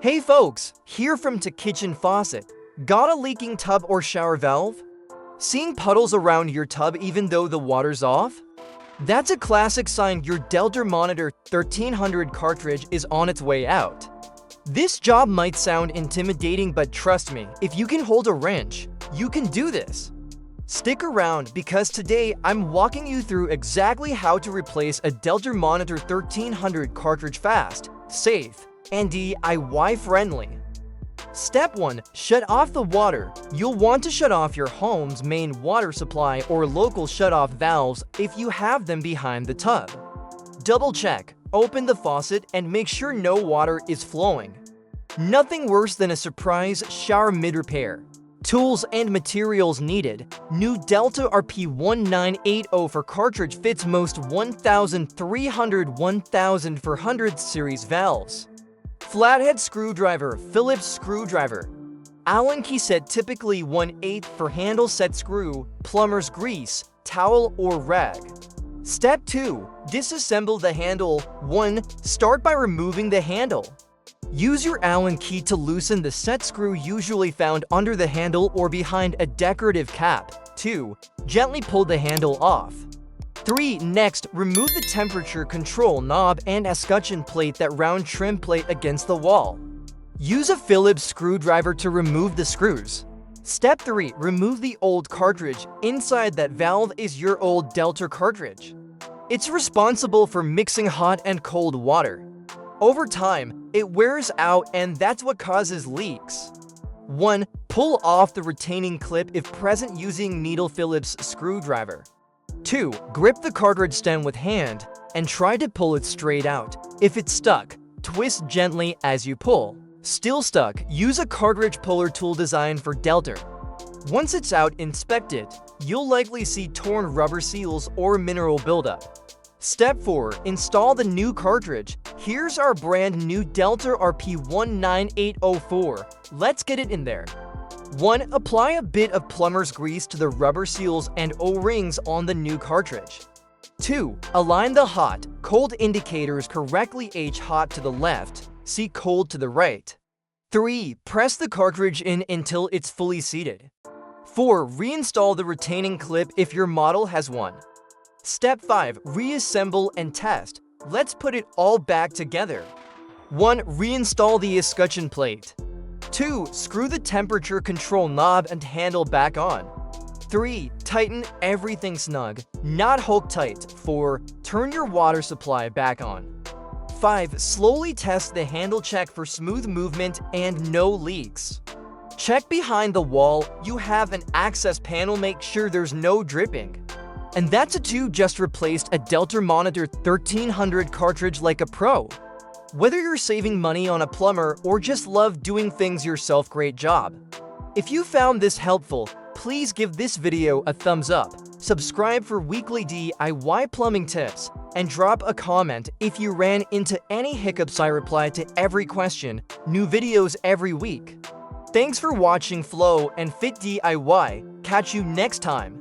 Hey folks, here from To Kitchen Faucet. Got a leaking tub or shower valve? Seeing puddles around your tub even though the water's off? That's a classic sign your Delta Monitor 1300 cartridge is on its way out. This job might sound intimidating, but trust me, if you can hold a wrench, you can do this. Stick around because today I'm walking you through exactly how to replace a Delta Monitor 1300 cartridge fast, safe, and DIY friendly. Step 1. Shut off the water. You'll want to shut off your home's main water supply or local shut-off valves if you have them behind the tub. Double check, open the faucet, and make sure no water is flowing. Nothing worse than a surprise shower mid-repair. Tools and materials needed. New Delta RP1980 for cartridge fits most 1300-1400 series valves. Flathead screwdriver, Phillips screwdriver. Allen key set typically 1/8 for handle set screw, plumber's grease, towel or rag. Step 2. Disassemble the handle. 1. Start by removing the handle. Use your Allen key to loosen the set screw usually found under the handle or behind a decorative cap. 2. Gently pull the handle off. 3. Next, remove the temperature control knob and escutcheon plate, that round trim plate against the wall. Use a Phillips screwdriver to remove the screws. Step 3. Remove the old cartridge. Inside that valve is your old Delta cartridge. It's responsible for mixing hot and cold water. Over time, it wears out, and that's what causes leaks. 1. Pull off the retaining clip if present using needle Phillips screwdriver. 2. Grip the cartridge stem with hand and try to pull it straight out. If it's stuck, twist gently as you pull. Still stuck, use a cartridge puller tool designed for Delta. Once it's out, inspect it. You'll likely see torn rubber seals or mineral buildup. Step 4. Install the new cartridge. Here's our brand new Delta RP1980. Let's get it in there. 1. Apply a bit of plumber's grease to the rubber seals and O-rings on the new cartridge. 2. Align the hot, cold indicators correctly. H hot to the left, C cold to the right. 3. Press the cartridge in until it's fully seated. 4. Reinstall the retaining clip if your model has one. Step 5. Reassemble and test. Let's put it all back together. 1. Reinstall the escutcheon plate. 2. Screw the temperature control knob and handle back on. 3. Tighten everything snug, not Hulk tight. 4. Turn your water supply back on. 5. Slowly test the handle. Check for smooth movement and no leaks. Check behind the wall you have an access panel. Make sure there's no dripping. And that's a 2. Just replaced a Delta Monitor 1300 cartridge like a pro. Whether you're saving money on a plumber or just love doing things yourself, great job. If you found this helpful, please give this video a thumbs up, subscribe for weekly DIY plumbing tips, and drop a comment if you ran into any hiccups. I reply to every question, new videos every week. Thanks for watching Flow and Fit DIY. Catch you next time.